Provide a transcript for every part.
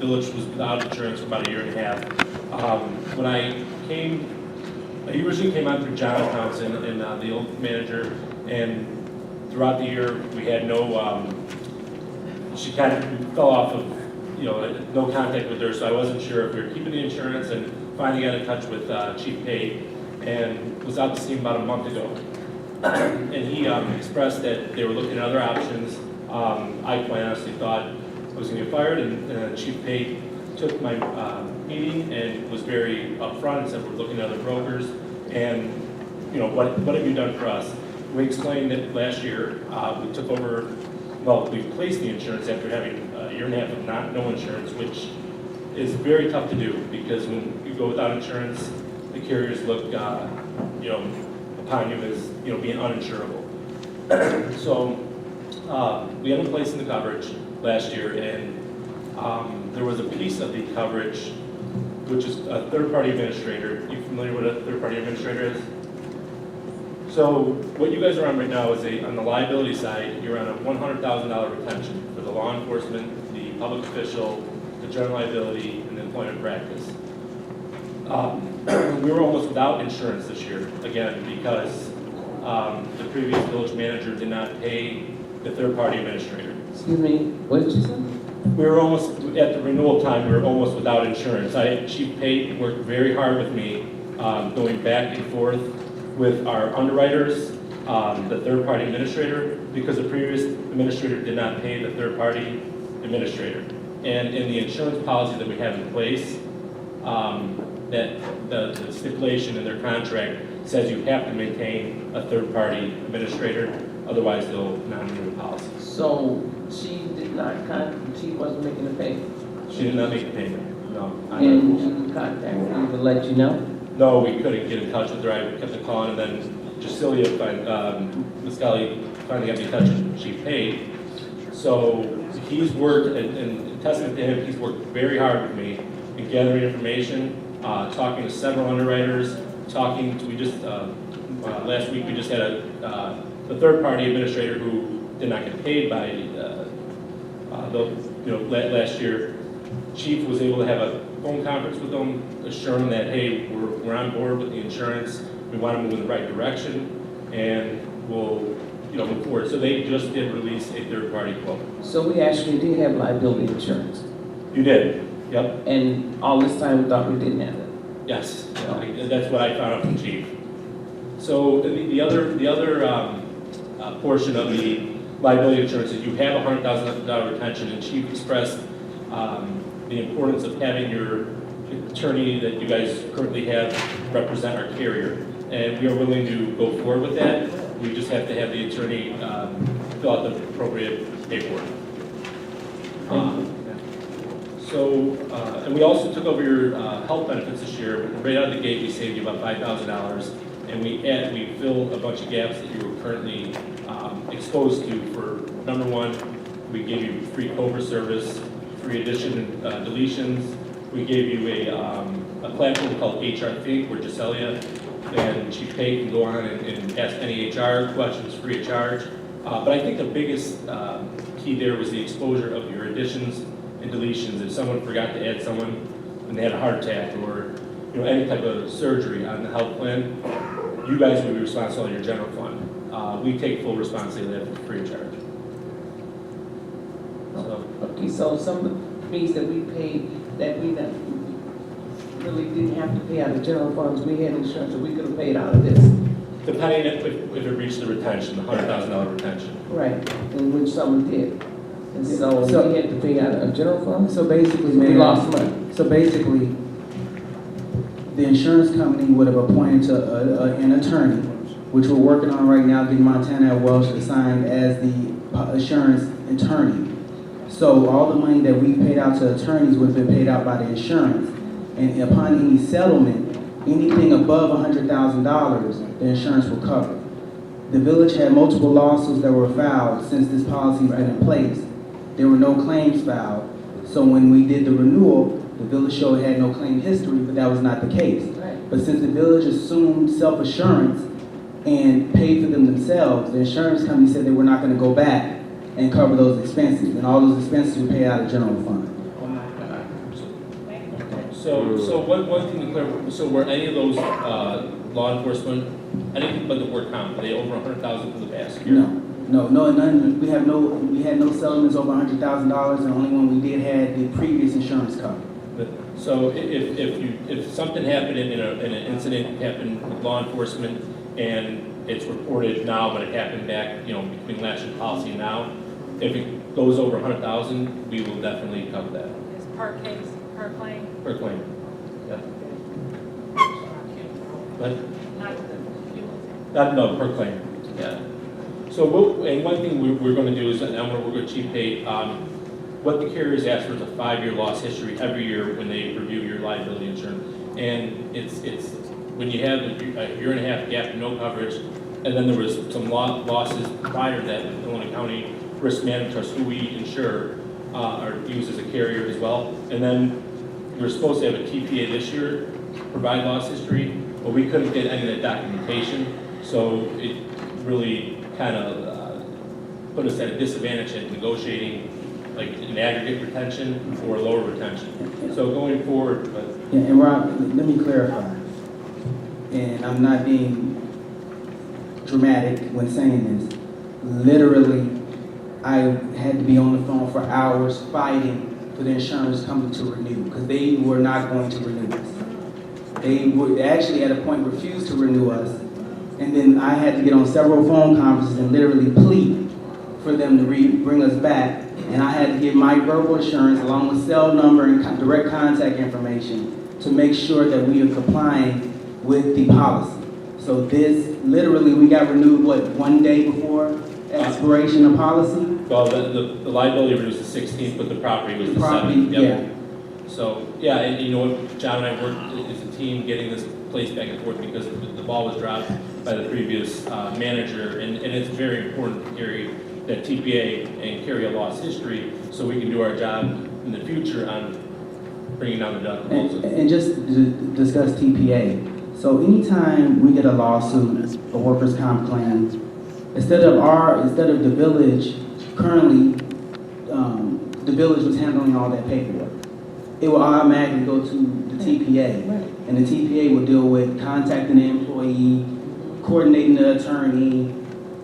village was without insurance for about a year and a half. When I originally came on through John Thompson and the old manager, and throughout the year we had no, she kind of fell off of, no contact with her, so I wasn't sure if we were keeping the insurance, and finally got in touch with Chief Pate and was out to see him about a month ago. And he expressed that they were looking at other options. I quite honestly thought I was going to get fired, and Chief Pate took my meeting and was very upfront and said, we're looking at other brokers, and what have you done for us? We explained that last year we took over, we placed the insurance after having a year and a half of no insurance, which is very tough to do, because when you go without insurance, the carriers look upon you as being uninsurable. So we ended up placing the coverage last year, and there was a piece of the coverage which is a third-party administrator. You familiar with what a third-party administrator is? So what you guys are on right now is on the liability side, you're on a $100,000 retention for the law enforcement, the public official, the general liability, and the employment practice. We were almost without insurance this year, again, because the previous village manager did not pay the third-party administrator. Excuse me, what did you say? We were almost, at the renewal time, we were almost without insurance. Chief Pate worked very hard with me, going back and forth with our underwriters, the third-party administrator, because the previous administrator did not pay the third-party administrator. And in the insurance policy that we have in place, that the stipulation in their contract says you have to maintain a third-party administrator, otherwise they'll not renew the policy. So she did not she wasn't making a payment? She did not make a payment, no. And you contacted her to let you know? No, we couldn't get in touch with her. I kept calling, and then Justilia, Ms. Scully, finally got me in touch with Chief Pate. So he's worked, and testament to him, he's worked very hard with me in gathering information, talking to several underwriters, last week we just had a third-party administrator who did not get paid by last year. Chief was able to have a phone conference with them, assuring that, hey, we're on board with the insurance, we want to move in the right direction, and we'll move forward. So they just did release a third-party quote. So we actually did have liability insurance? You did, yep. And all this time we thought we didn't have it? Yes, that's what I found out from Chief. So the other portion of the liability insurance is you have a $100,000 retention, and Chief expressed the importance of having your attorney that you guys currently have represent our carrier. And we are willing to go forward with that. We just have to have the attorney fill out the appropriate paperwork. And we also took over your health benefits this year. Right out of the gate, we saved you about $5,000, and we filled a bunch of gaps that you were currently exposed to. For number one, we gave you free COBRA service, free addition and deletions. We gave you a platform called HR Think, where Justilia and Chief Pate can go on and ask any HR questions free of charge. But I think the biggest key there was the exposure of your additions and deletions. If someone forgot to add someone and they had a heart attack or any type of surgery on the health plan, you guys would be responsible on your general fund. We take full responsibility of that for free of charge. Okay, so some of the fees that we paid that we really didn't have to pay out of general funds, we had insurance, so we could have paid out of this. Depending if it reached the retention, the $100,000 retention. Right, and which some did. And so we had to pay out of general funds? So basically, We lost money. So basically, the insurance company would have appointed an attorney, which we're working on right now, getting Montana Welsh assigned as the insurance attorney. So all the money that we paid out to attorneys would have been paid out by the insurance. And upon any settlement, anything above $100,000, the insurance will cover. The village had multiple lawsuits that were filed since this policy's been in place. There were no claims filed. So when we did the renewal, the village showed it had no claim history, but that was not the case. Right. But since the village assumed self-assurance and paid for them themselves, the insurance company said they were not going to go back and cover those expenses. And all those expenses were paid out of general fund. Oh my God. So one thing to clarify, so were any of those law enforcement, anything but the work comp, are they over 100,000 for the past year? No, none. We had no settlements over $100,000. The only one we did had the previous insurance cover. So if something happened in an incident happened with law enforcement and it's reported now, but it happened back, between last year's policy and now, if it goes over 100,000, we will definitely cover that. It's per case, per claim, Per claim. Yeah. But, not the no, per claim. Yeah. So and one thing we're going to do is, and we're going to cheap pay, what the carriers ask for is a 5-year loss history every year when they review your liability insurance. And it's when you have a year and a half gap, no coverage, and then there was some losses prior to that in Illinois County Risk Management Trust, who we insure, or use as a carrier as well. And then we were supposed to have a TPA this year, provide loss history, but we couldn't get any of that documentation. So it really kind of put us at a disadvantage in negotiating like an aggregate retention or lower retention. So going forward, but Yeah, and Rob, let me clarify. And I'm not being dramatic when saying this. Literally, I had to be on the phone for hours fighting for the insurance company to renew because they were not going to renew us. They would actually at a point refuse to renew us. And then I had to get on several phone conferences and literally plead for them to bring us back. And I had to give my verbal assurance along with cell number and direct contact information to make sure that we are complying with the policy. So this, literally, we got renewed, what, 1 day before expiration of policy? well, the liability renews the 16th, but the property was the Property, 7th. Yep. yeah. So, yeah, and you know what, John and I worked as a team getting this place back and forth because the ball was dropped by the previous manager, and it's very important to carry that TPA and carry a loss history so we can do our job in the future on bringing down the deductibles. And just to discuss TPA. So anytime we get a lawsuit, a workers' comp claim, instead of the village, currently, the village was handling all that paperwork. It will automatically go to the TPA. Right. And the TPA will deal with contacting the employee, coordinating the attorney,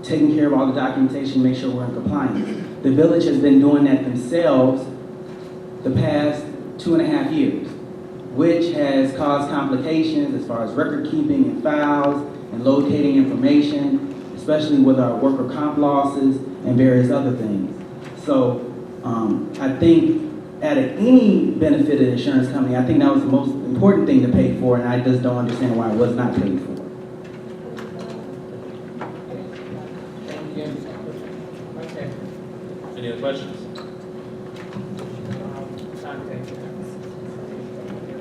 taking care of all the documentation, make sure we're in compliance. The village has been doing that themselves the past 2.5 years, which has caused complications as far as record keeping and files and locating information, especially with our worker comp losses and various other things. So I think at any benefit of the insurance company, I think that was the most important thing to pay for, and I just don't understand why it was not paid for. Thank you. Okay. Any other questions?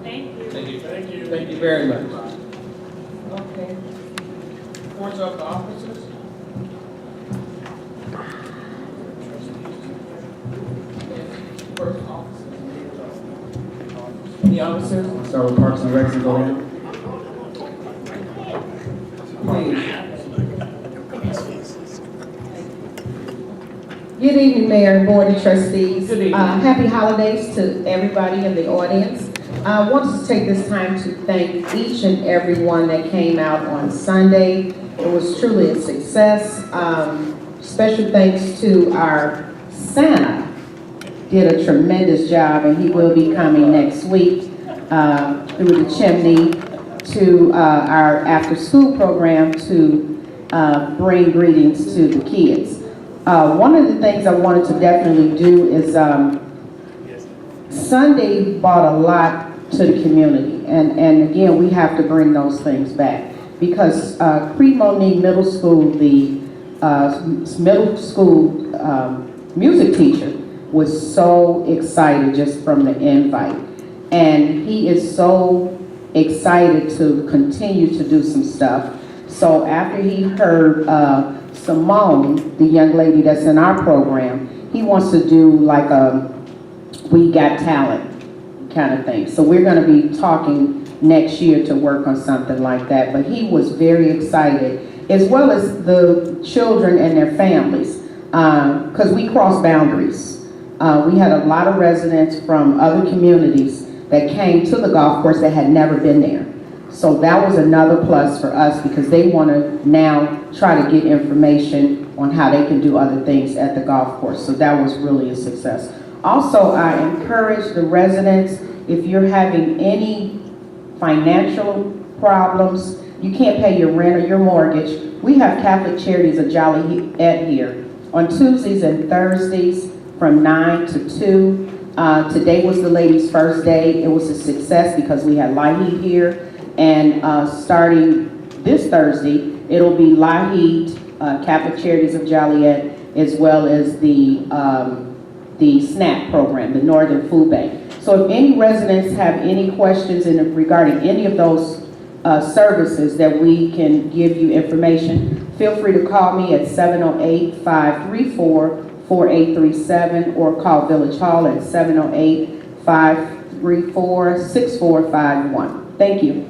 Thank you. Thank you. Thank you. Thank you very much. Okay. Reports of the officers? First officers. Any officers? Start with Parks and Recs and go down. Please. Good evening, Mayor and Board of Trustees. Good evening. Happy holidays to everybody in the audience. I want to take this time to thank each and every one that came out on Sunday. It was truly a success. Special thanks to our Santa. Did a tremendous job, and he will be coming next week through the chimney to our after-school program to bring greetings to the kids. One of the things I wanted to definitely do is Sunday brought a lot to the community, and again, we have to bring those things back because Crete-Monique Middle School, the middle school music teacher was so excited just from the invite, and he is so excited to continue to do some stuff. So after he heard Simone, the young lady that's in our program, he wants to do like a We Got Talent kind of thing. So we're going to be talking next year to work on something like that. But he was very excited, as well as the children and their families, because we cross boundaries. We had a lot of residents from other communities that came to the golf course that had never been there. So that was another plus for us because they want to now try to get information on how they can do other things at the golf course. So that was really a success. Also, I encourage the residents, if you're having any financial problems, you can't pay your rent or your mortgage, we have Catholic Charities of Joliet here on Tuesdays and Thursdays from 9 to 2. Today was the ladies' first day. It was a success because we had Laheed here. And starting this Thursday, it'll be Laheed, Catholic Charities of Joliet, as well as the SNAP program, the Northern Food Bank. So if any residents have any questions regarding any of those services that we can give you information, feel free to call me at 708-534-4837 or call Village Hall at 708-534-6451. Thank you.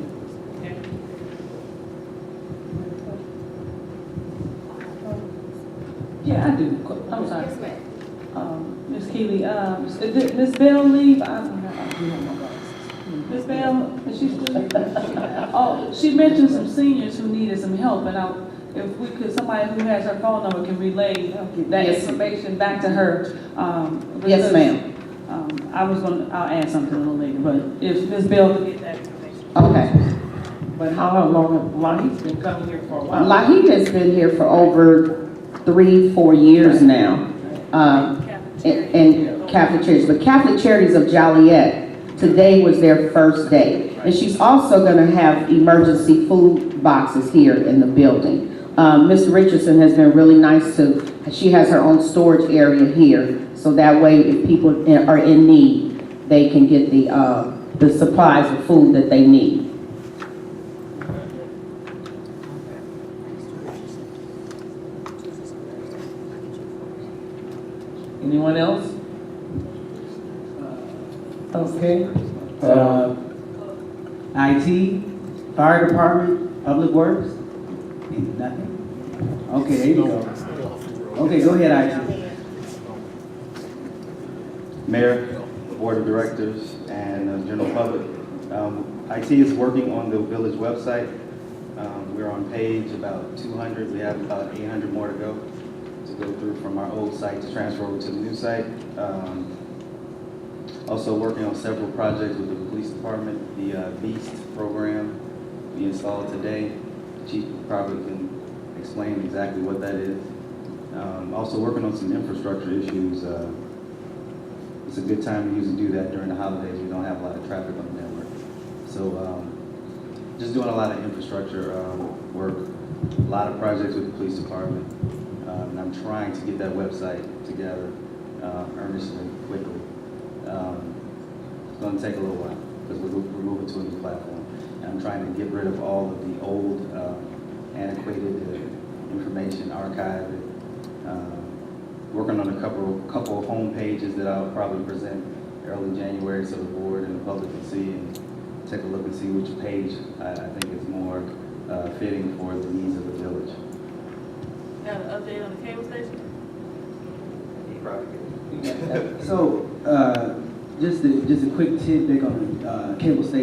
Yeah, I do. I'm sorry. Ms. Keeley, did Ms. Bell leave? Ms. Bell, is she still here? Oh, she mentioned some seniors who needed some help, and if we could, somebody who has her phone number can relay that Yes. information back to her. Yes, ma'am. I'll add something a little later, but if Ms. Bell could get that information. Okay. But how long, Laheed's been coming here for a while? Laheed has been here for over 3-4 years now. And Catholic Charities, but Catholic Charities of Joliet, today was their first day. And she's also gonna have emergency food boxes here in the building. Ms. Richardson has been really nice she has her own storage area here. So that way, if people are in need, they can get the supplies of food that they need. Anyone else? Okay. IT, fire department, public works? Nothing? Okay, there you go. Okay, go ahead, IT. Mayor, Board of Directors, and general public. IT is working on the village website. We're on page about 200. We have about 800 more to go through from our old site to transfer over to the new site. Also working on several projects with the police department. The BEAST program we installed today. The chief probably can explain exactly what that is. Also working on some infrastructure issues. It's a good time to usually do that during the holidays. We don't have a lot of traffic on the network. So just doing a lot of infrastructure work, a lot of projects with the police department. And I'm trying to get that website together earnestly, quickly. It's going to take a little while because we're moving to a new platform. And I'm trying to get rid of all of the old, antiquated information, archive it. Working on a couple of home pages that I'll probably present early January so the board and the public can see and take a look and see which page I think is more fitting for the needs of the village. Got an update on the cable station? So, just a quick tidbit on the cable station.